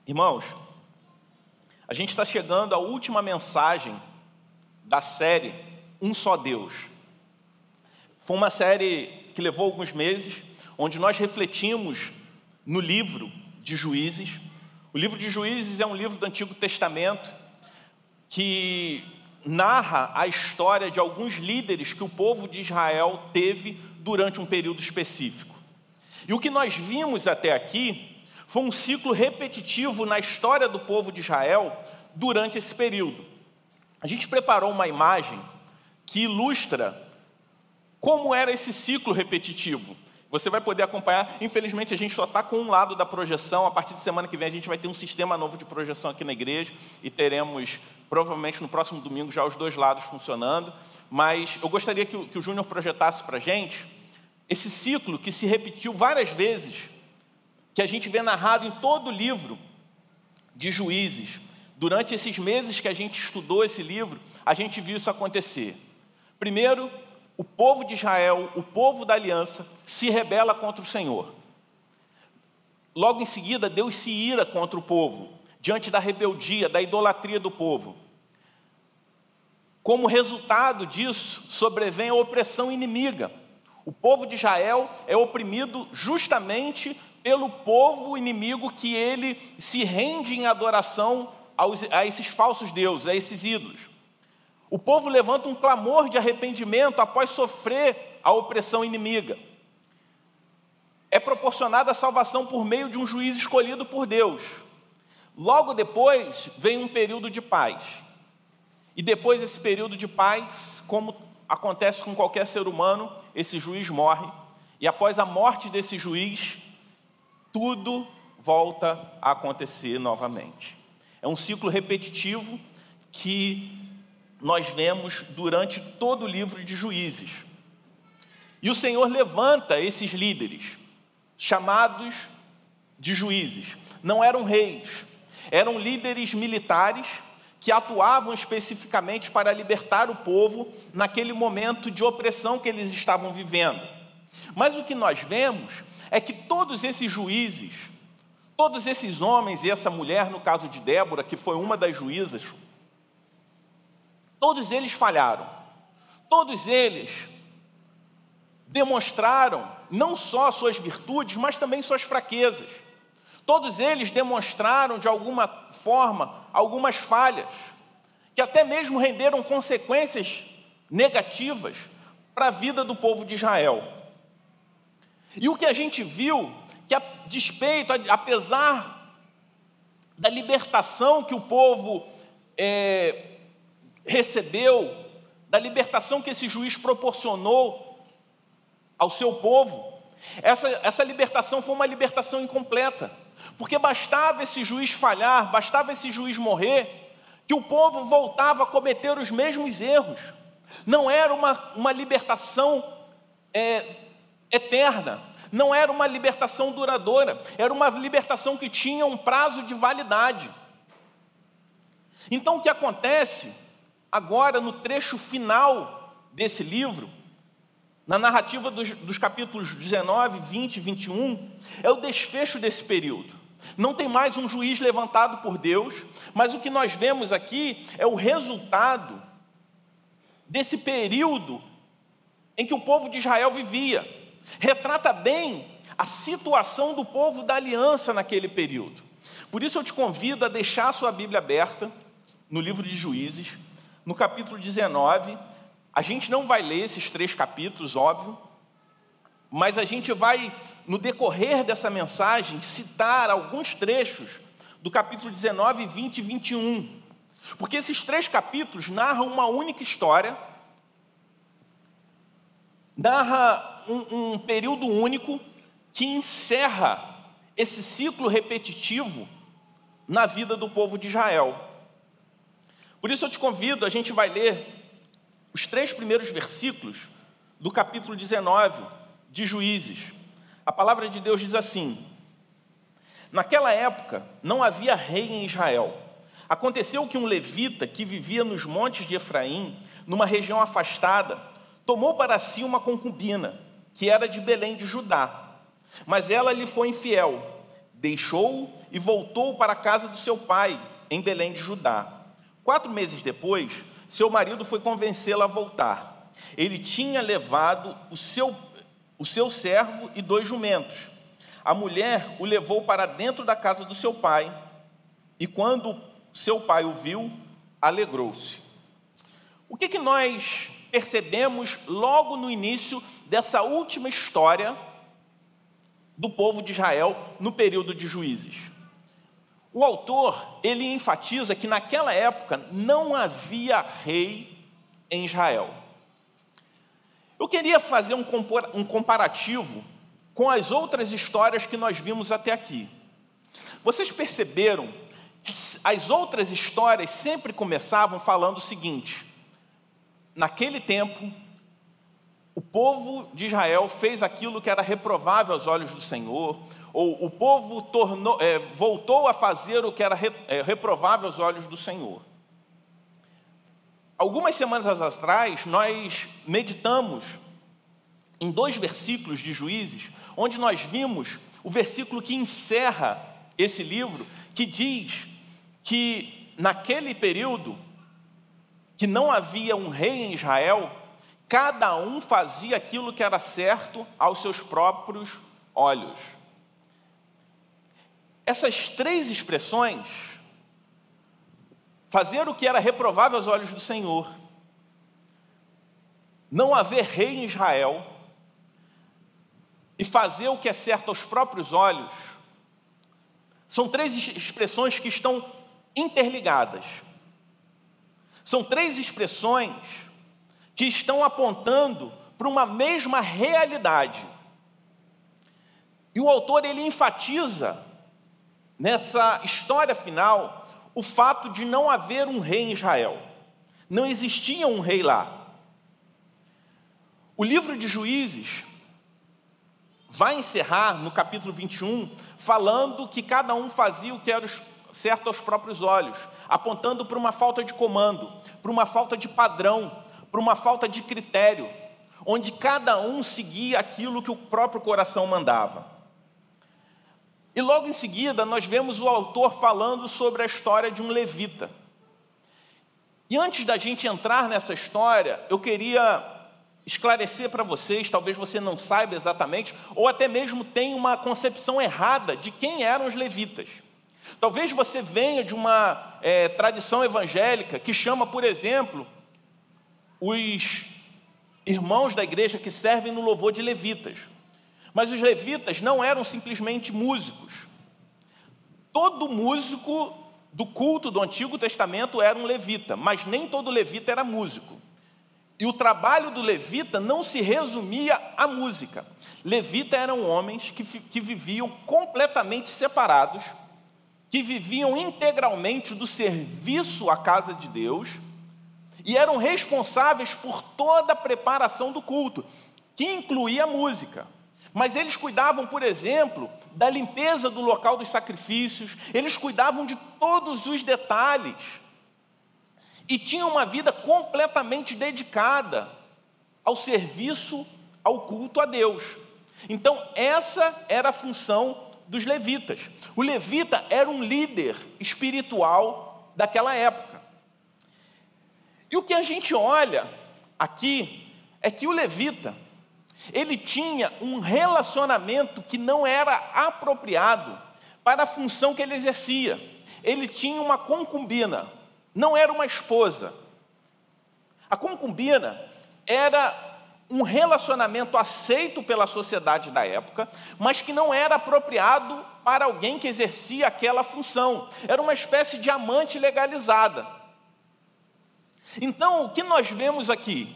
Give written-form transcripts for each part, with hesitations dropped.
Irmãos, a gente está chegando à última mensagem da série Um Só Deus. Foi uma série que levou alguns meses, onde nós refletimos no livro de Juízes. O livro de Juízes é um livro do Antigo Testamento que narra a história de alguns líderes que o povo de Israel teve durante um período específico. E o que nós vimos até aqui foi um ciclo repetitivo na história do povo de Israel durante esse período. A gente preparou uma imagem que ilustra como era esse ciclo repetitivo. Você vai poder acompanhar. Infelizmente, a gente só está com um lado da projeção. A partir de semana que vem, a gente vai ter um sistema novo de projeção aqui na igreja e teremos, provavelmente, no próximo domingo, já os dois lados funcionando. Mas eu gostaria que o Júnior projetasse para a gente esse ciclo que se repetiu várias vezes, que a gente vê narrado em todo o livro de Juízes. Durante esses meses que a gente estudou esse livro, a gente viu isso acontecer. Primeiro, o povo de Israel, o povo da aliança, se rebela contra o Senhor. Logo em seguida, Deus se ira contra o povo, diante da rebeldia, da idolatria do povo. Como resultado disso, sobrevém a opressão inimiga. O povo de Israel é oprimido justamente pelo povo inimigo que ele se rende em adoração a esses falsos deuses, a esses ídolos. O povo levanta um clamor de arrependimento após sofrer a opressão inimiga. É proporcionada a salvação por meio de um juiz escolhido por Deus. Logo depois, vem um período de paz. E depois desse período de paz, como acontece com qualquer ser humano, esse juiz morre. E após a morte desse juiz, tudo volta a acontecer novamente. É um ciclo repetitivo que nós vemos durante todo o livro de Juízes. E o Senhor levanta esses líderes, chamados de juízes. Não eram reis, eram líderes militares que atuavam especificamente para libertar o povo naquele momento de opressão que eles estavam vivendo. Mas o que nós vemos é que todos esses juízes, todos esses homens e essa mulher, no caso de Débora, que foi uma das juízas, todos eles falharam. Todos eles demonstraram não só suas virtudes, mas também suas fraquezas. Todos eles demonstraram, de alguma forma, algumas falhas, que até mesmo renderam consequências negativas para a vida do povo de Israel. E o que a gente viu, que a despeito, apesar da libertação que o povo recebeu, da libertação que esse juiz proporcionou ao seu povo, essa libertação foi uma libertação incompleta, porque bastava esse juiz falhar, bastava esse juiz morrer, que o povo voltava a cometer os mesmos erros. Não era uma libertação eterna, não era uma libertação duradoura, era uma libertação que tinha um prazo de validade. Então o que acontece agora no trecho final desse livro, na narrativa dos capítulos 19, 20 e 21, é o desfecho desse período. Não tem mais um juiz levantado por Deus, mas o que nós vemos aqui é o resultado desse período em que o povo de Israel vivia. Retrata bem a situação do povo da aliança naquele período. Por isso eu te convido a deixar a sua Bíblia aberta no livro de Juízes, no capítulo 19. A gente não vai ler esses 3 capítulos, óbvio, mas a gente vai, no decorrer dessa mensagem, citar alguns trechos do capítulo 19, 20 e 21. Porque esses 3 capítulos narram uma única história, narra um período único que encerra esse ciclo repetitivo na vida do povo de Israel. Por isso eu te convido, a gente vai ler os 3 primeiros versículos do capítulo 19 de Juízes. A palavra de Deus diz assim: naquela época não havia rei em Israel. Aconteceu que um levita que vivia nos montes de Efraim, numa região afastada, tomou para si uma concubina, que era de Belém de Judá. Mas ela lhe foi infiel. deixou-o e voltou para a casa do seu pai, em Belém de Judá. 4 meses depois, seu marido foi convencê-la a voltar. Ele tinha levado o seu servo e 2 jumentos. A mulher o levou para dentro da casa do seu pai, e quando seu pai o viu, alegrou-se. O que nós percebemos logo no início dessa última história do povo de Israel no período de Juízes? O autor, ele enfatiza que naquela época não havia rei em Israel. Eu queria fazer um comparativo com as outras histórias que nós vimos até aqui. Vocês perceberam que as outras histórias sempre começavam falando o seguinte: naquele tempo, o povo de Israel fez aquilo que era reprovável aos olhos do Senhor, ou o povo voltou a fazer o que era reprovável aos olhos do Senhor. Algumas semanas atrás, nós meditamos em 2 versículos de Juízes, onde nós vimos o versículo que encerra esse livro, que diz que naquele período, que não havia um rei em Israel, cada um fazia aquilo que era certo aos seus próprios olhos. Essas 3 expressões, fazer o que era reprovável aos olhos do Senhor, não haver rei em Israel, e fazer o que é certo aos próprios olhos, são 3 expressões que estão interligadas. São 3 expressões que estão apontando para uma mesma realidade. E o autor, ele enfatiza nessa história final o fato de não haver um rei em Israel. Não existia um rei lá. O livro de Juízes vai encerrar no capítulo 21, falando que cada um fazia o que era certo aos próprios olhos, apontando para uma falta de comando, para uma falta de padrão, para uma falta de critério, onde cada um seguia aquilo que o próprio coração mandava. E logo em seguida, nós vemos o autor falando sobre a história de um levita. E antes da gente entrar nessa história, eu queria esclarecer para vocês, talvez você não saiba exatamente, ou até mesmo tenha uma concepção errada de quem eram os levitas. Talvez você venha de uma tradição evangélica que chama, por exemplo, os irmãos da igreja que servem no louvor de levitas. Mas os levitas não eram simplesmente músicos. Todo músico do culto do Antigo Testamento era um levita, mas nem todo levita era músico. E o trabalho do levita não se resumia à música. Levita eram homens que viviam completamente separados, que viviam integralmente do serviço à casa de Deus e eram responsáveis por toda a preparação do culto, que incluía a música. Mas eles cuidavam, por exemplo, da limpeza do local dos sacrifícios, eles cuidavam de todos os detalhes e tinham uma vida completamente dedicada ao serviço, ao culto a Deus. Então, essa era a função dos levitas. O levita era um líder espiritual daquela época. E o que a gente olha aqui é que o levita, ele tinha um relacionamento que não era apropriado para a função que ele exercia. Ele tinha uma concubina, não era uma esposa. A concubina era um relacionamento aceito pela sociedade da época, mas que não era apropriado para alguém que exercia aquela função. Era uma espécie de amante legalizada. Então, o que nós vemos aqui?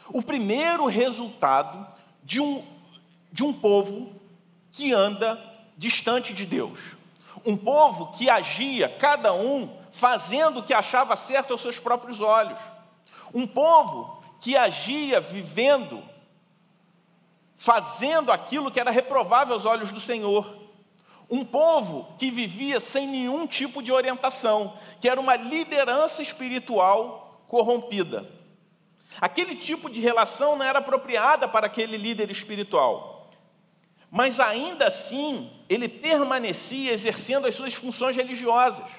O primeiro resultado de um povo que anda distante de Deus. Um povo que agia, cada um, fazendo o que achava certo aos seus próprios olhos. Um povo que agia vivendo, fazendo aquilo que era reprovável aos olhos do Senhor. Um povo que vivia sem nenhum tipo de orientação, que era uma liderança espiritual corrompida. Aquele tipo de relação não era apropriada para aquele líder espiritual. mas ainda assim ele permanecia exercendo as suas funções religiosas.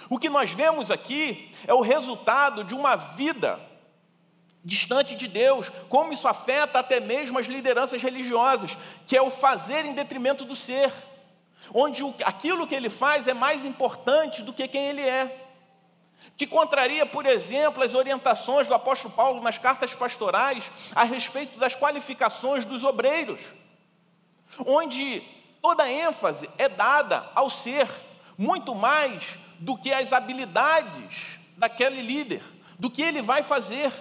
O que nós vemos aqui é o resultado de uma vida distante de Deus, como isso afeta até mesmo as lideranças religiosas, que é o fazer em detrimento do ser, onde aquilo que ele faz é mais importante do que quem ele é. Que contraria, por exemplo, as orientações do apóstolo Paulo nas cartas pastorais a respeito das qualificações dos obreiros, onde toda a ênfase é dada ao ser, muito mais do que as habilidades daquele líder, do que ele vai fazer.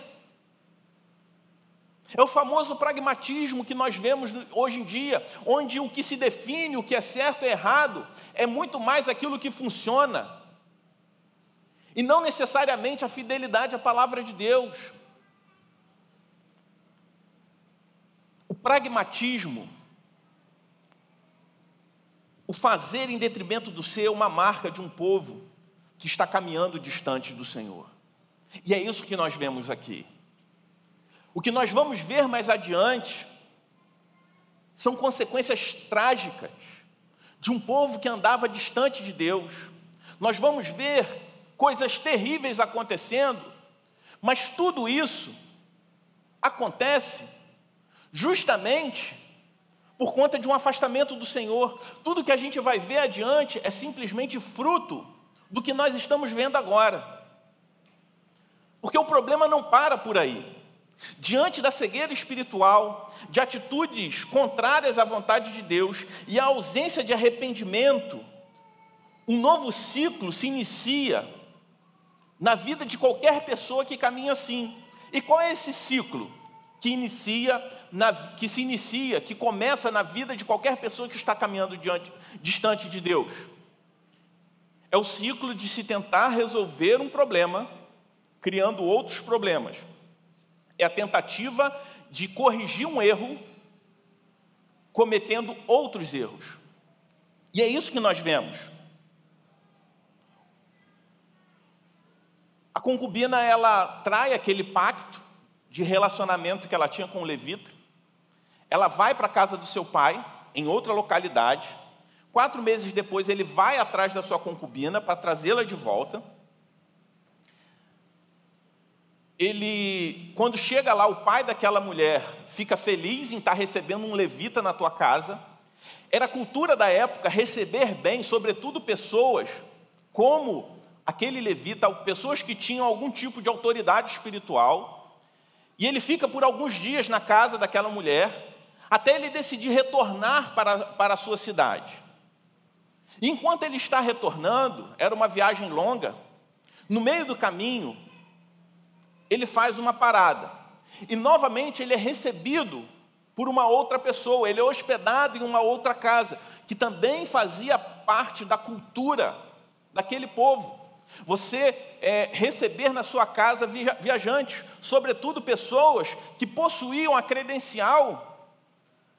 É o famoso pragmatismo que nós vemos hoje em dia, onde o que se define, o que é certo e errado, é muito mais aquilo que funciona, e não necessariamente a fidelidade à palavra de Deus. O pragmatismo, o fazer em detrimento do ser, é uma marca de um povo que está caminhando distante do Senhor. E é isso que nós vemos aqui. O que nós vamos ver mais adiante são consequências trágicas de um povo que andava distante de Deus. Nós vamos ver coisas terríveis acontecendo, mas tudo isso acontece justamente por conta de um afastamento do Senhor. Tudo que a gente vai ver adiante é simplesmente fruto do que nós estamos vendo agora. Porque o problema não para por aí. Diante da cegueira espiritual, de atitudes contrárias à vontade de Deus e a ausência de arrependimento, um novo ciclo se inicia na vida de qualquer pessoa que caminha assim. E qual é esse ciclo que começa na vida de qualquer pessoa que está caminhando distante de Deus? É o ciclo de se tentar resolver um problema, criando outros problemas. É a tentativa de corrigir um erro, cometendo outros erros. E é isso que nós vemos. A concubina, ela trai aquele pacto de relacionamento que ela tinha com o levita. Ela vai para a casa do seu pai, em outra localidade. 4 meses depois, ele vai atrás da sua concubina para trazê-la de volta. Quando chega lá, o pai daquela mulher fica feliz em estar recebendo um levita na tua casa. Era a cultura da época receber bem, sobretudo pessoas como aquele levita, pessoas que tinham algum tipo de autoridade espiritual. E ele fica por alguns dias na casa daquela mulher, até ele decidir retornar para a sua cidade. E enquanto ele está retornando, era uma viagem longa, no meio do caminho, ele faz uma parada. E novamente ele é recebido por uma outra pessoa, ele é hospedado em uma outra casa, que também fazia parte da cultura daquele povo. Você receber na sua casa viajantes, sobretudo pessoas que possuíam a credencial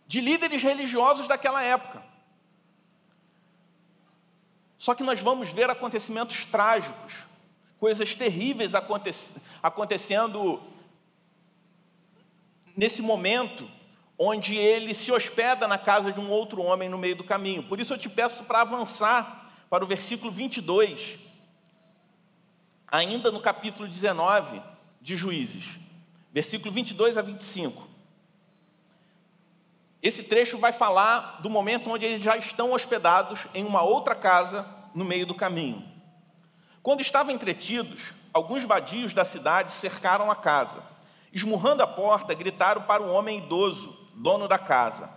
de líderes religiosos daquela época. Só que nós vamos ver acontecimentos trágicos, coisas terríveis acontecendo nesse momento, onde ele se hospeda na casa de um outro homem no meio do caminho. Por isso eu te peço para avançar para o versículo 22, ainda no capítulo 19 de Juízes, versículo 22 a 25. Esse trecho vai falar do momento onde eles já estão hospedados em uma outra casa no meio do caminho. Quando estavam entretidos, alguns vadios da cidade cercaram a casa. Esmurrando a porta, gritaram para um homem idoso, dono da casa: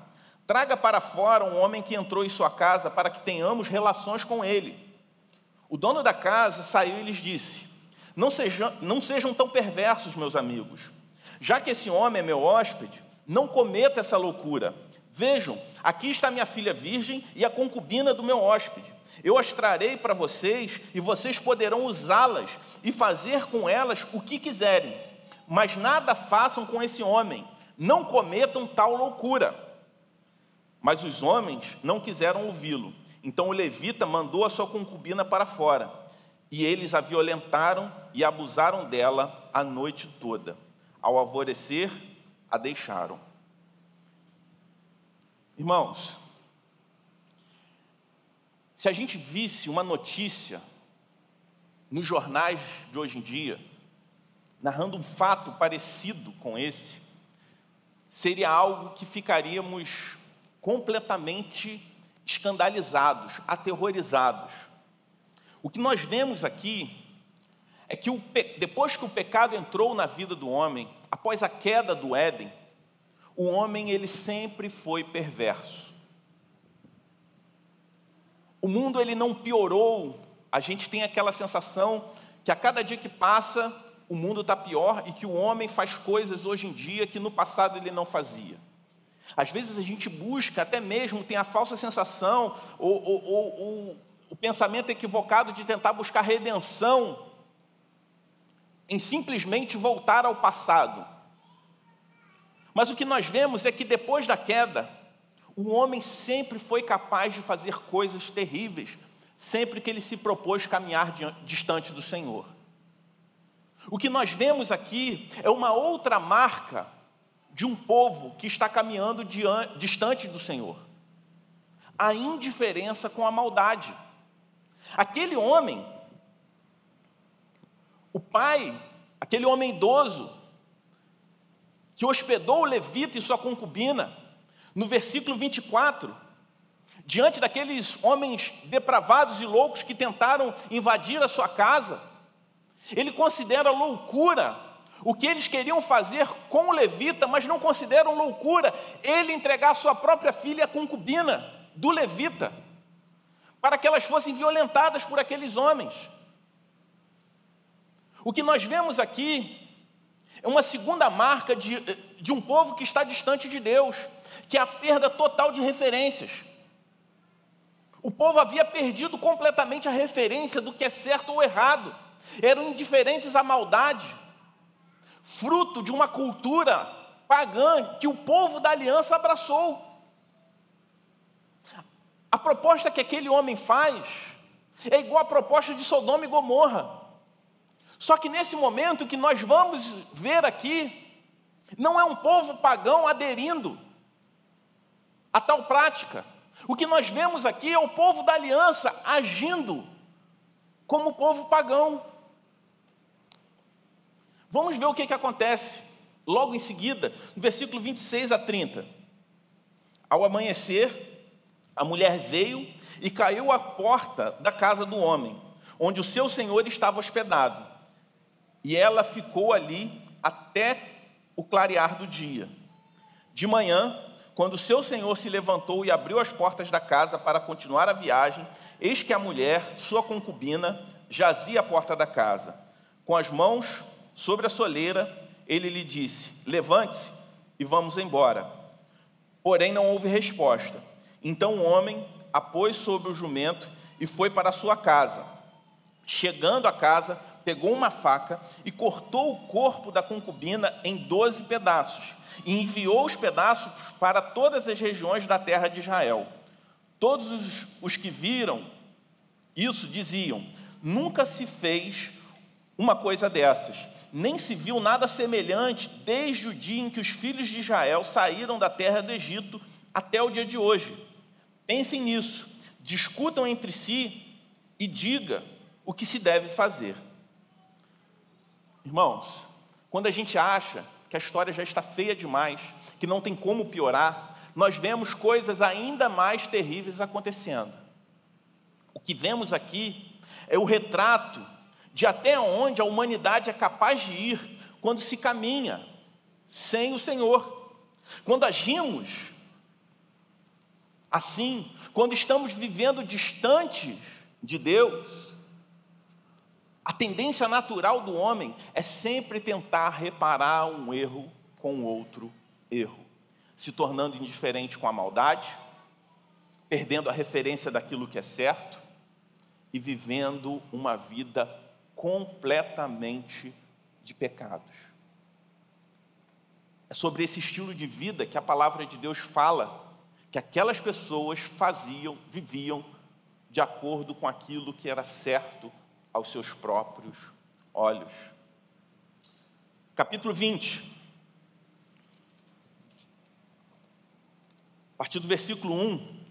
traga para fora um homem que entrou em sua casa para que tenhamos relações com ele. O dono da casa saiu e lhes disse: não sejam tão perversos, meus amigos. Já que esse homem é meu hóspede, não cometa essa loucura. Vejam, aqui está minha filha virgem e a concubina do meu hóspede. Eu as trarei para vocês e vocês poderão usá-las e fazer com elas o que quiserem. Mas nada façam com esse homem, não cometam tal loucura. Mas os homens não quiseram ouvi-lo. Então o levita mandou a sua concubina para fora, e eles a violentaram e abusaram dela a noite toda. Ao alvorecer, a deixaram. Irmãos, se a gente visse uma notícia nos jornais de hoje em dia, narrando um fato parecido com esse, seria algo que ficaríamos completamente escandalizados, aterrorizados. O que nós vemos aqui é que depois que o pecado entrou na vida do homem, após a queda do Éden, o homem ele sempre foi perverso. O mundo ele não piorou, a gente tem aquela sensação que a cada dia que passa o mundo está pior e que o homem faz coisas hoje em dia que no passado ele não fazia. Às vezes a gente busca, até mesmo tem a falsa sensação ou o pensamento equivocado de tentar buscar redenção em simplesmente voltar ao passado. Mas o que nós vemos é que depois da queda, o homem sempre foi capaz de fazer coisas terríveis, sempre que ele se propôs caminhar distante do Senhor. O que nós vemos aqui é uma outra marca de um povo que está caminhando distante do Senhor. A indiferença com a maldade. Aquele homem, o pai, aquele homem idoso, que hospedou o levita e sua concubina, no versículo 24, diante daqueles homens depravados e loucos que tentaram invadir a sua casa, ele considera loucura o que eles queriam fazer com o levita, mas não consideram loucura ele entregar a sua própria filha, a concubina do levita, para que elas fossem violentadas por aqueles homens. O que nós vemos aqui é uma segunda marca de um povo que está distante de Deus, que é a perda total de referências. O povo havia perdido completamente a referência do que é certo ou errado. Eram indiferentes à maldade, fruto de uma cultura pagã que o povo da aliança abraçou. A proposta que aquele homem faz é igual à proposta de Sodoma e Gomorra. Só que nesse momento o que nós vamos ver aqui não é um povo pagão aderindo a tal prática. O que nós vemos aqui é o povo da aliança agindo como povo pagão. Vamos ver o que acontece logo em seguida, no versículo 26 a 30. Ao amanhecer, a mulher veio e caiu à porta da casa do homem, onde o seu senhor estava hospedado. E ela ficou ali até o clarear do dia. De manhã, quando o seu senhor se levantou e abriu as portas da casa para continuar a viagem, eis que a mulher, sua concubina, jazia à porta da casa. Com as mãos sobre a soleira, ele lhe disse: levante-se e vamos embora. Porém não houve resposta. Então o homem a pôs sobre o jumento e foi para a sua casa. Chegando à casa, pegou uma faca e cortou o corpo da concubina em 12 pedaços e enviou os pedaços para todas as regiões da terra de Israel. Todos os que viram isso diziam: nunca se fez uma coisa dessas, nem se viu nada semelhante desde o dia em que os filhos de Israel saíram da terra do Egito até o dia de hoje. Pensem nisso, discutam entre si e digam o que se deve fazer. Irmãos, quando a gente acha que a história já está feia demais, que não tem como piorar, nós vemos coisas ainda mais terríveis acontecendo. O que vemos aqui é o retrato de até onde a humanidade é capaz de ir quando se caminha sem o Senhor. Quando agimos assim, quando estamos vivendo distante de Deus, a tendência natural do homem é sempre tentar reparar um erro com outro erro, se tornando indiferente com a maldade, perdendo a referência daquilo que é certo e vivendo uma vida completamente de pecados. É sobre esse estilo de vida que a palavra de Deus fala, que aquelas pessoas viviam de acordo com aquilo que era certo aos seus próprios olhos. Capítulo 20. a partir do versículo 1,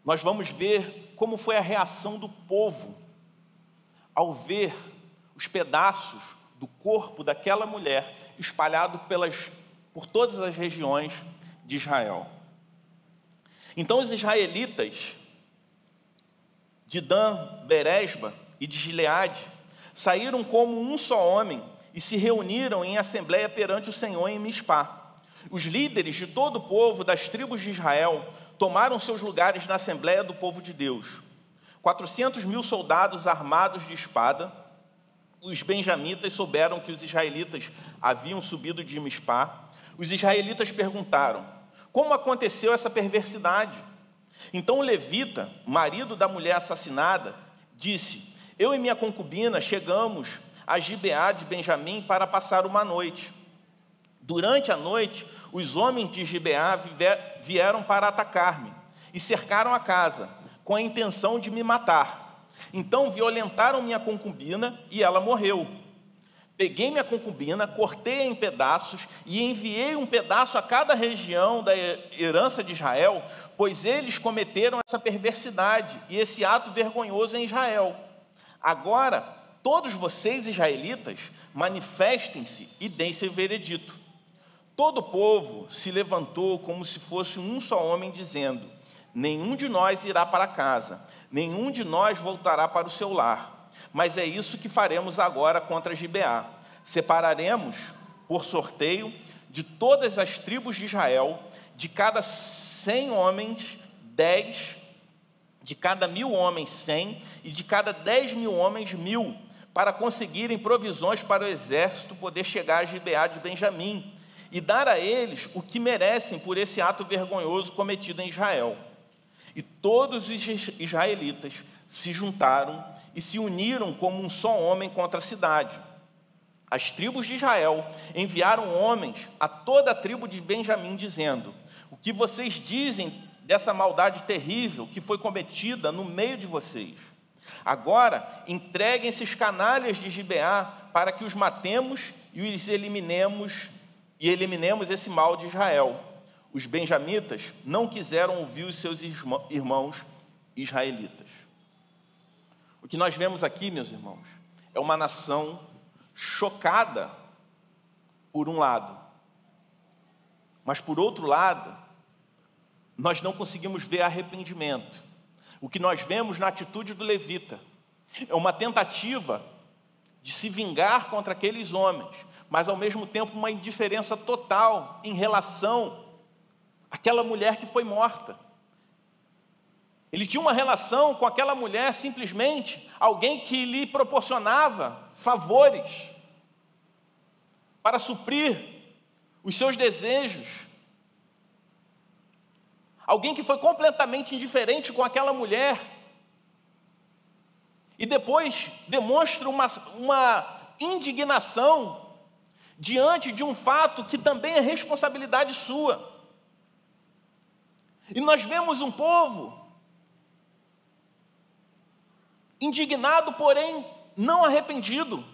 nós vamos ver como foi a reação do povo ao ver os pedaços do corpo daquela mulher espalhado por todas as regiões de Israel. Então os israelitas de Dan, Beresba e de Gileade saíram como um só homem e se reuniram em assembleia perante o Senhor em Mispá. Os líderes de todo o povo das tribos de Israel tomaram seus lugares na assembleia do povo de Deus. 400.000 soldados armados de espada. Os benjamitas souberam que os israelitas haviam subido de Mispá. Os israelitas perguntaram: como aconteceu essa perversidade? Então o levita, marido da mulher assassinada, disse: eu e minha concubina chegamos a Gibeá de Benjamim para passar uma noite. Durante a noite, os homens de Gibeá vieram para atacar-me e cercaram a casa, com a intenção de me matar. Então violentaram minha concubina e ela morreu. Peguei minha concubina, cortei-a em pedaços e enviei um pedaço a cada região da herança de Israel, pois eles cometeram essa perversidade e esse ato vergonhoso em Israel. Agora, todos vocês, israelitas, manifestem-se e deem seu veredito. Todo o povo se levantou como se fosse um só homem, dizendo: nenhum de nós irá para casa, nenhum de nós voltará para o seu lar. Mas é isso que faremos agora contra Gibeá. Separaremos, por sorteio, de todas as tribos de Israel, de cada 100 homens, 10, de cada 1.000 homens, 100, e de cada 10.000 homens, 1.000, para conseguirem provisões para o exército poder chegar a Gibeá de Benjamim, e dar a eles o que merecem por esse ato vergonhoso cometido em Israel. E todos os israelitas se juntaram e se uniram como um só homem contra a cidade. As tribos de Israel enviaram homens a toda a tribo de Benjamim, dizendo: o que vocês dizem dessa maldade terrível que foi cometida no meio de vocês? Agora entreguem esses canalhas de Gibeá para que os matemos e os eliminemos esse mal de Israel. Os benjamitas não quiseram ouvir os seus irmãos israelitas. O que nós vemos aqui, meus irmãos, é uma nação chocada por um lado, mas por outro lado, nós não conseguimos ver arrependimento. O que nós vemos na atitude do levita é uma tentativa de se vingar contra aqueles homens, mas ao mesmo tempo uma indiferença total em relação àquela mulher que foi morta. Ele tinha uma relação com aquela mulher simplesmente alguém que lhe proporcionava favores para suprir os seus desejos. Alguém que foi completamente indiferente com aquela mulher e depois demonstra uma indignação diante de um fato que também é responsabilidade sua. E nós vemos um povo indignado, porém não arrependido.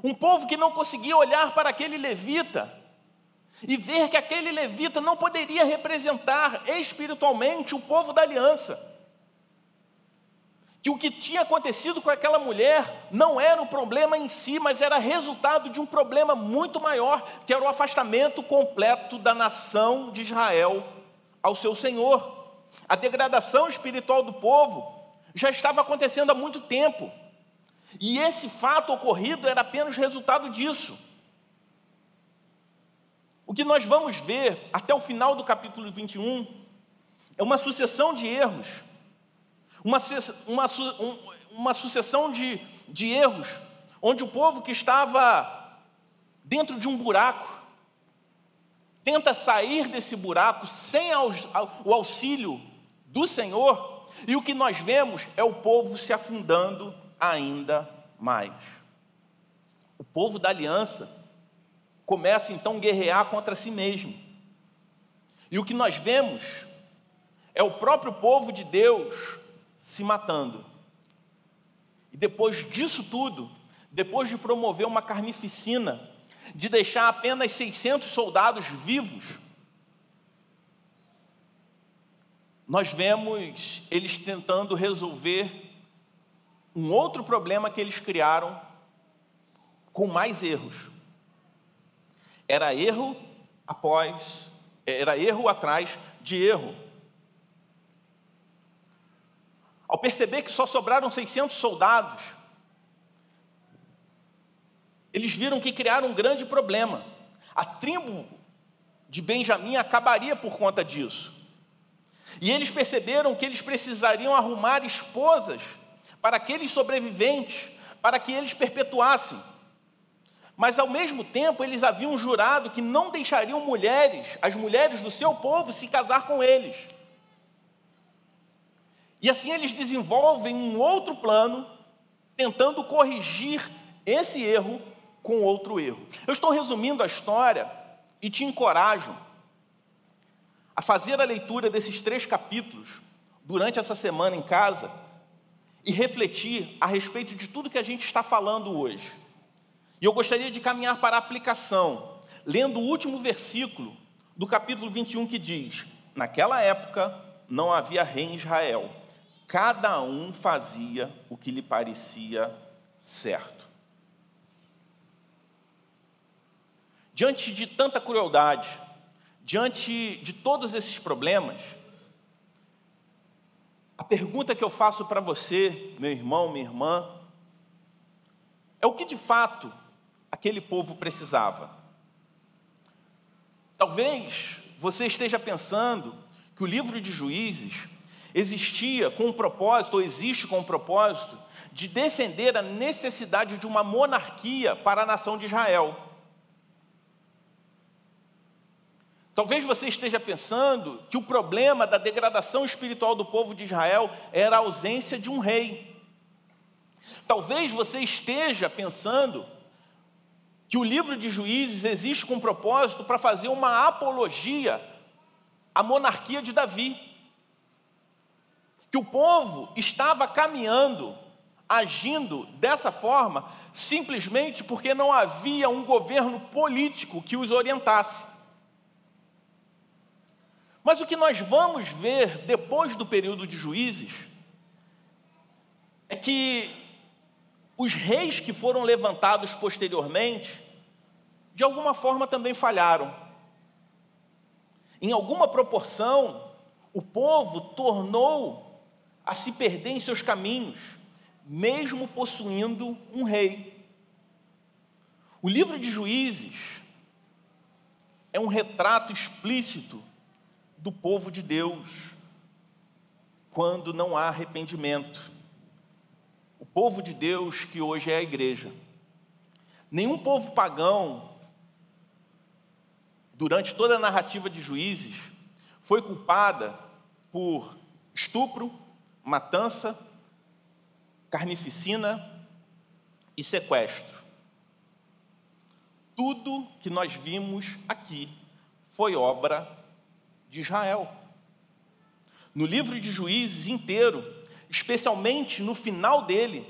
Um povo que não conseguia olhar para aquele levita e ver que aquele levita não poderia representar espiritualmente o povo da aliança. Que o que tinha acontecido com aquela mulher não era o problema em si, mas era resultado de um problema muito maior, que era o afastamento completo da nação de Israel ao seu Senhor. A degradação espiritual do povo já estava acontecendo há muito tempo, e esse fato ocorrido era apenas resultado disso. O que nós vamos ver até o final do capítulo 21 é uma sucessão de erros, uma sucessão de erros, onde o povo que estava dentro de um buraco tenta sair desse buraco sem o auxílio do Senhor, e o que nós vemos é o povo se afundando ainda mais. O povo da aliança começa então a guerrear contra si mesmo. E o que nós vemos é o próprio povo de Deus se matando. E depois disso tudo, depois de promover uma carnificina, de deixar apenas 600 soldados vivos, nós vemos eles tentando resolver um outro problema que eles criaram com mais erros. Era erro atrás de erro. Ao perceber que só sobraram 600 soldados, eles viram que criaram um grande problema. A tribo de Benjamim acabaria por conta disso. E eles perceberam que eles precisariam arrumar esposas para aqueles sobreviventes, para que eles perpetuassem. Mas, ao mesmo tempo, eles haviam jurado que não deixariam as mulheres do seu povo, se casar com eles. E assim eles desenvolvem um outro plano, tentando corrigir esse erro com outro erro. Eu estou resumindo a história e te encorajo a fazer a leitura desses 3 capítulos durante essa semana em casa e refletir a respeito de tudo que a gente está falando hoje. E eu gostaria de caminhar para a aplicação, lendo o último versículo do capítulo 21, que diz: naquela época não havia rei em Israel, cada um fazia o que lhe parecia certo. Diante de tanta crueldade, diante de todos esses problemas, a pergunta que eu faço para você, meu irmão, minha irmã, é o que de fato aquele povo precisava. Talvez você esteja pensando que o livro de Juízes existia com um propósito, ou existe com um propósito, de defender a necessidade de uma monarquia para a nação de Israel. Talvez você esteja pensando que o problema da degradação espiritual do povo de Israel era a ausência de um rei. Talvez você esteja pensando que o livro de Juízes existe com um propósito para fazer uma apologia à monarquia de Davi. Que o povo estava caminhando, agindo dessa forma, simplesmente porque não havia um governo político que os orientasse. Mas o que nós vamos ver depois do período de Juízes é que os reis que foram levantados posteriormente, de alguma forma também falharam. Em alguma proporção, o povo tornou a se perder em seus caminhos, mesmo possuindo um rei. O livro de Juízes é um retrato explícito do povo de Deus, quando não há arrependimento. O povo de Deus que hoje é a igreja. Nenhum povo pagão, durante toda a narrativa de Juízes, foi culpada por estupro, matança, carnificina e sequestro. Tudo que nós vimos aqui foi obra de Israel. No livro de Juízes inteiro, especialmente no final dele,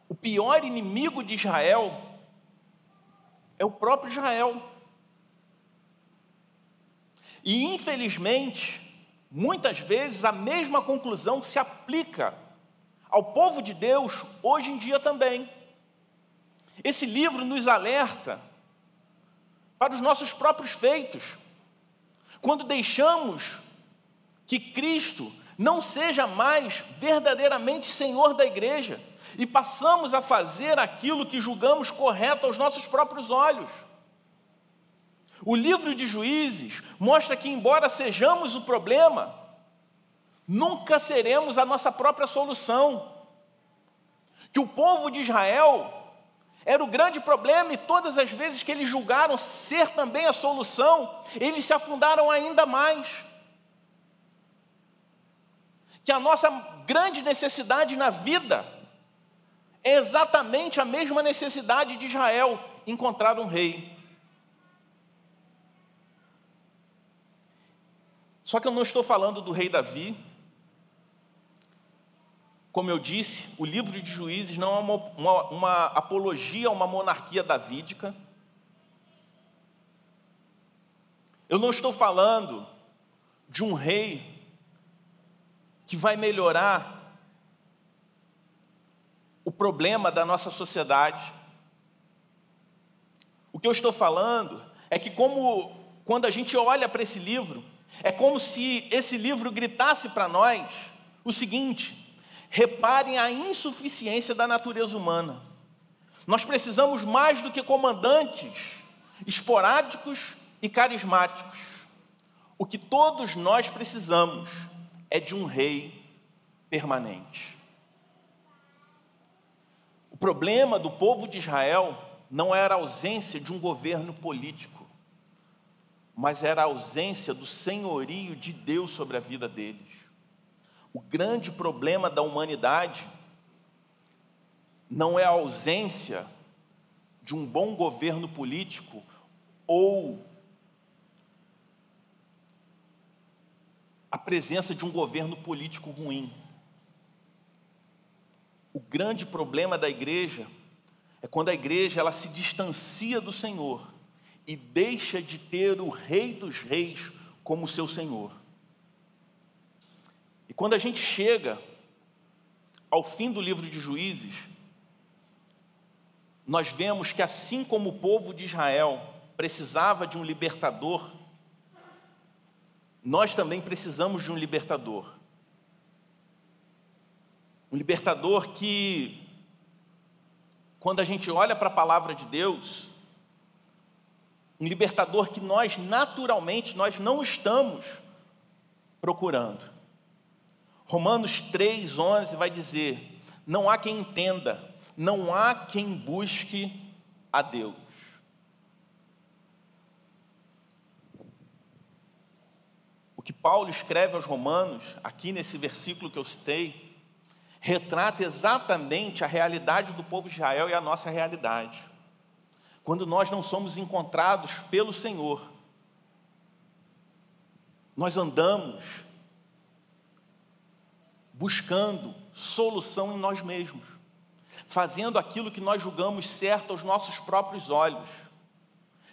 o pior inimigo de Israel é o próprio Israel. E, infelizmente, muitas vezes a mesma conclusão se aplica ao povo de Deus hoje em dia também. Esse livro nos alerta para os nossos próprios feitos. Quando deixamos que Cristo não seja mais verdadeiramente Senhor da igreja e passamos a fazer aquilo que julgamos correto aos nossos próprios olhos. O livro de Juízes mostra que, embora sejamos o problema, nunca seremos a nossa própria solução. Que o povo de Israel era o grande problema, e todas as vezes que eles julgaram ser também a solução, eles se afundaram ainda mais. Que a nossa grande necessidade na vida é exatamente a mesma necessidade de Israel, encontrar um rei. Só que eu não estou falando do rei Davi. Como eu disse, o livro de Juízes não é uma apologia a uma monarquia davídica. Eu não estou falando de um rei que vai melhorar o problema da nossa sociedade. O que eu estou falando é que quando a gente olha para esse livro, é como se esse livro gritasse para nós o seguinte: reparem a insuficiência da natureza humana. Nós precisamos mais do que comandantes esporádicos e carismáticos. O que todos nós precisamos é de um rei permanente. O problema do povo de Israel não era a ausência de um governo político, mas era a ausência do senhorio de Deus sobre a vida deles. O grande problema da humanidade não é a ausência de um bom governo político ou a presença de um governo político ruim. O grande problema da igreja é quando a igreja ela se distancia do Senhor e deixa de ter o Rei dos Reis como seu Senhor. E quando a gente chega ao fim do livro de Juízes, nós vemos que assim como o povo de Israel precisava de um libertador, nós também precisamos de um libertador. Um libertador que, quando a gente olha para a palavra de Deus, um libertador que nós naturalmente não estamos procurando. Romanos 3:11 vai dizer: não há quem entenda, não há quem busque a Deus. O que Paulo escreve aos Romanos, aqui nesse versículo que eu citei, retrata exatamente a realidade do povo de Israel e a nossa realidade. Quando nós não somos encontrados pelo Senhor, nós andamos buscando solução em nós mesmos, fazendo aquilo que nós julgamos certo aos nossos próprios olhos,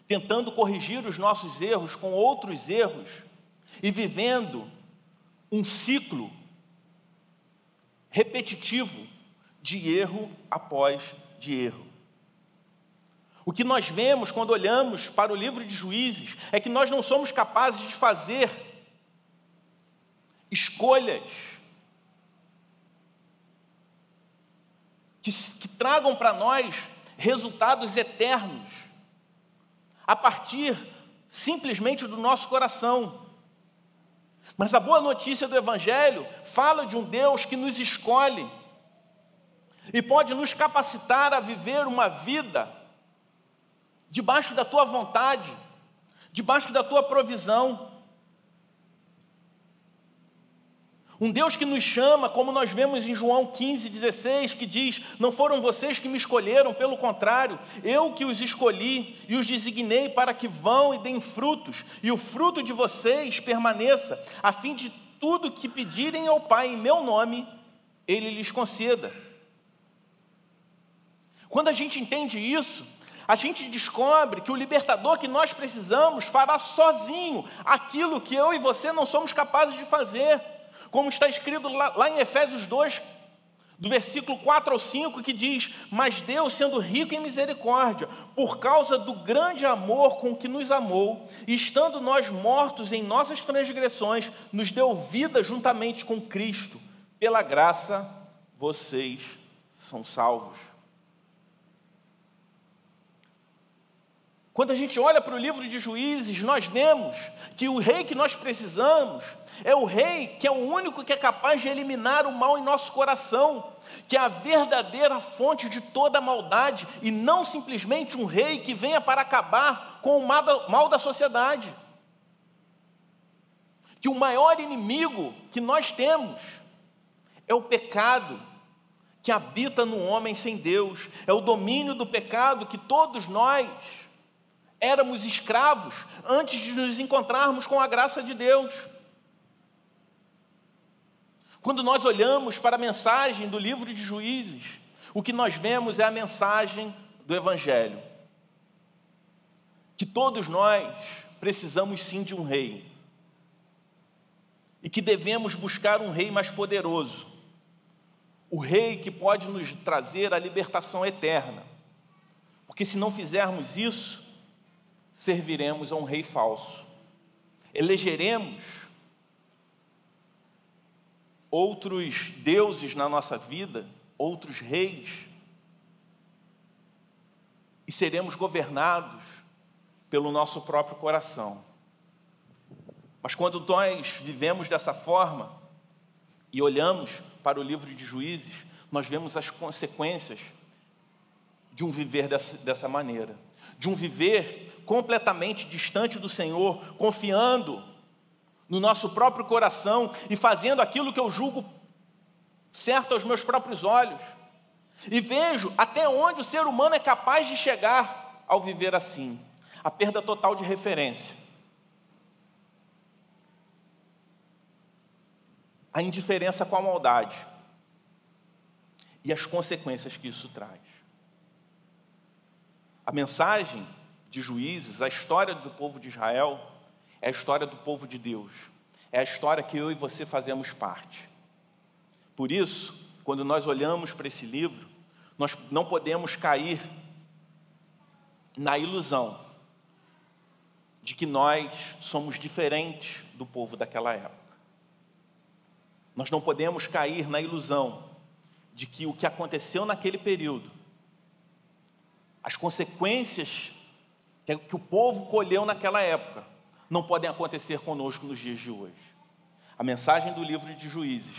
tentando corrigir os nossos erros com outros erros e vivendo um ciclo repetitivo de erro após de erro. O que nós vemos quando olhamos para o livro de Juízes é que nós não somos capazes de fazer escolhas que tragam para nós resultados eternos a partir simplesmente do nosso coração. Mas a boa notícia do Evangelho fala de um Deus que nos escolhe e pode nos capacitar a viver uma vida debaixo da tua vontade, debaixo da tua provisão. Um Deus que nos chama, como nós vemos em João 15:16, que diz: não foram vocês que me escolheram, pelo contrário, eu que os escolhi e os designei para que vão e deem frutos, e o fruto de vocês permaneça, a fim de tudo que pedirem ao Pai em meu nome, Ele lhes conceda. Quando a gente entende isso, a gente descobre que o libertador que nós precisamos fará sozinho aquilo que eu e você não somos capazes de fazer. Como está escrito lá em Efésios 2, do versículo 4 ao 5, que diz: mas Deus, sendo rico em misericórdia, por causa do grande amor com que nos amou, e estando nós mortos em nossas transgressões, nos deu vida juntamente com Cristo. Pela graça, vocês são salvos. Quando a gente olha para o livro de Juízes, nós vemos que o rei que nós precisamos é o rei que é o único que é capaz de eliminar o mal em nosso coração, que é a verdadeira fonte de toda a maldade, e não simplesmente um rei que venha para acabar com o mal da sociedade. Que o maior inimigo que nós temos é o pecado que habita no homem sem Deus, é o domínio do pecado que todos nós éramos escravos antes de nos encontrarmos com a graça de Deus. Quando nós olhamos para a mensagem do livro de Juízes, o que nós vemos é a mensagem do Evangelho. Que todos nós precisamos sim de um rei. e que devemos buscar um rei mais poderoso, o rei que pode nos trazer a libertação eterna, porque se não fizermos isso, serviremos a um rei falso, elegeremos outros deuses na nossa vida, outros reis, e seremos governados pelo nosso próprio coração. Mas quando nós vivemos dessa forma e olhamos para o livro de Juízes, nós vemos as consequências de um viver dessa maneira, de um viver completamente distante do Senhor, confiando no nosso próprio coração e fazendo aquilo que eu julgo certo aos meus próprios olhos. E vejo até onde o ser humano é capaz de chegar ao viver assim. A perda total de referência. A indiferença com a maldade. E as consequências que isso traz. A mensagem de Juízes, a história do povo de Israel, é a história do povo de Deus. É a história que eu e você fazemos parte. Por isso, quando nós olhamos para esse livro, nós não podemos cair na ilusão de que nós somos diferentes do povo daquela época. Nós não podemos cair na ilusão de que o que aconteceu naquele período, as consequências que o povo colheu naquela época, não podem acontecer conosco nos dias de hoje. A mensagem do livro de Juízes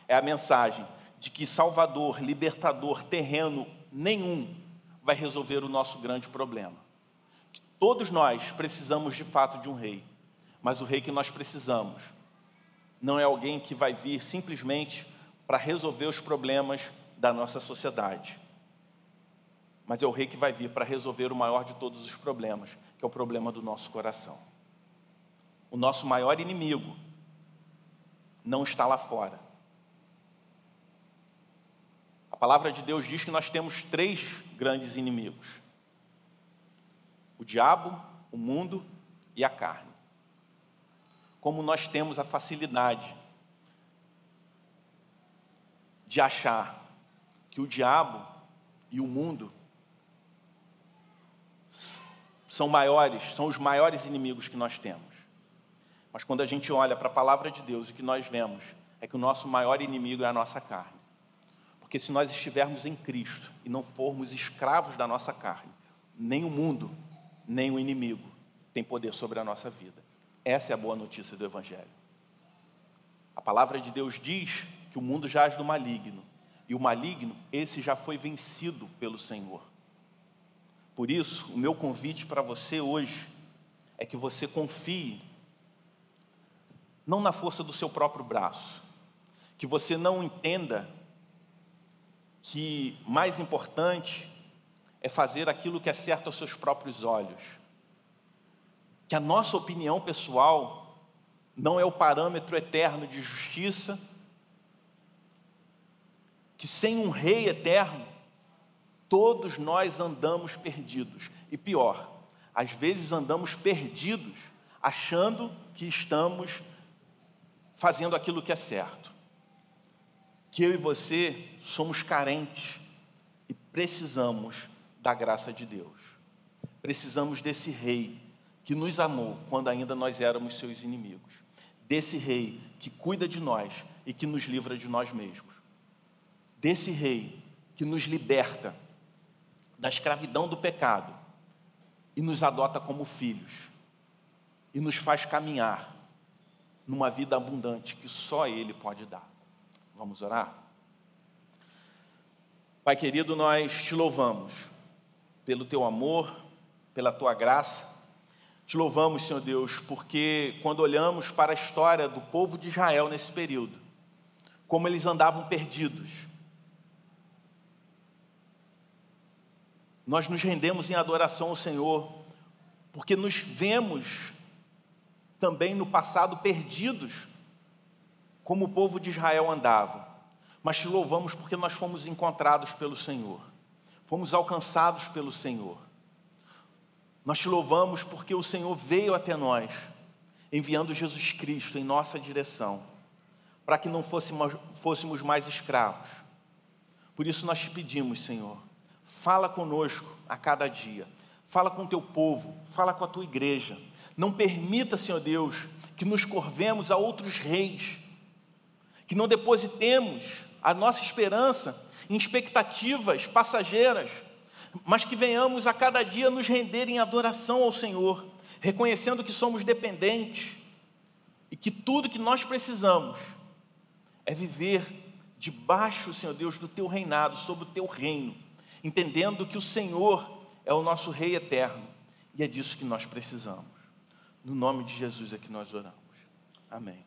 é a mensagem de que Salvador, libertador, terreno nenhum vai resolver o nosso grande problema. Que todos nós precisamos de fato de um rei, mas o rei que nós precisamos não é alguém que vai vir simplesmente para resolver os problemas da nossa sociedade, mas é o rei que vai vir para resolver o maior de todos os problemas, que é o problema do nosso coração. O nosso maior inimigo não está lá fora. A palavra de Deus diz que nós temos 3 grandes inimigos: o diabo, o mundo e a carne. Como nós temos a facilidade de achar que o diabo e o mundo são os maiores inimigos que nós temos. Mas quando a gente olha para a palavra de Deus, o que nós vemos é que o nosso maior inimigo é a nossa carne. Porque se nós estivermos em Cristo e não formos escravos da nossa carne, nem o mundo, nem o inimigo tem poder sobre a nossa vida. Essa é a boa notícia do Evangelho. A palavra de Deus diz que o mundo jaz do maligno, e o maligno, esse já foi vencido pelo Senhor. Por isso, o meu convite para você hoje é que você confie não na força do seu próprio braço, que você não entenda que mais importante é fazer aquilo que é certo aos seus próprios olhos, que a nossa opinião pessoal não é o parâmetro eterno de justiça, que sem um rei eterno, todos nós andamos perdidos. E pior, às vezes andamos perdidos, achando que estamos fazendo aquilo que é certo. Que eu e você somos carentes e precisamos da graça de Deus. Precisamos desse rei que nos amou quando ainda nós éramos seus inimigos. Desse rei que cuida de nós e que nos livra de nós mesmos. Desse rei que nos liberta da escravidão do pecado e nos adota como filhos e nos faz caminhar numa vida abundante que só Ele pode dar. Vamos orar? Pai querido, nós te louvamos pelo teu amor, pela tua graça. Te louvamos, Senhor Deus, porque quando olhamos para a história do povo de Israel nesse período, como eles andavam perdidos, nós nos rendemos em adoração ao Senhor, porque nos vemos também no passado perdidos, como o povo de Israel andava. Mas te louvamos porque nós fomos encontrados pelo Senhor, fomos alcançados pelo Senhor. Nós te louvamos porque o Senhor veio até nós, enviando Jesus Cristo em nossa direção, para que não fôssemos mais escravos. Por isso nós te pedimos, Senhor, fala conosco a cada dia, fala com o teu povo, fala com a tua igreja. Não permita, Senhor Deus, que nos curvemos a outros reis, que não depositemos a nossa esperança em expectativas passageiras, mas que venhamos a cada dia nos render em adoração ao Senhor, reconhecendo que somos dependentes e que tudo que nós precisamos é viver debaixo, Senhor Deus, do teu reinado, sob o teu reino, entendendo que o Senhor é o nosso Rei eterno e é disso que nós precisamos. No nome de Jesus é que nós oramos. Amém.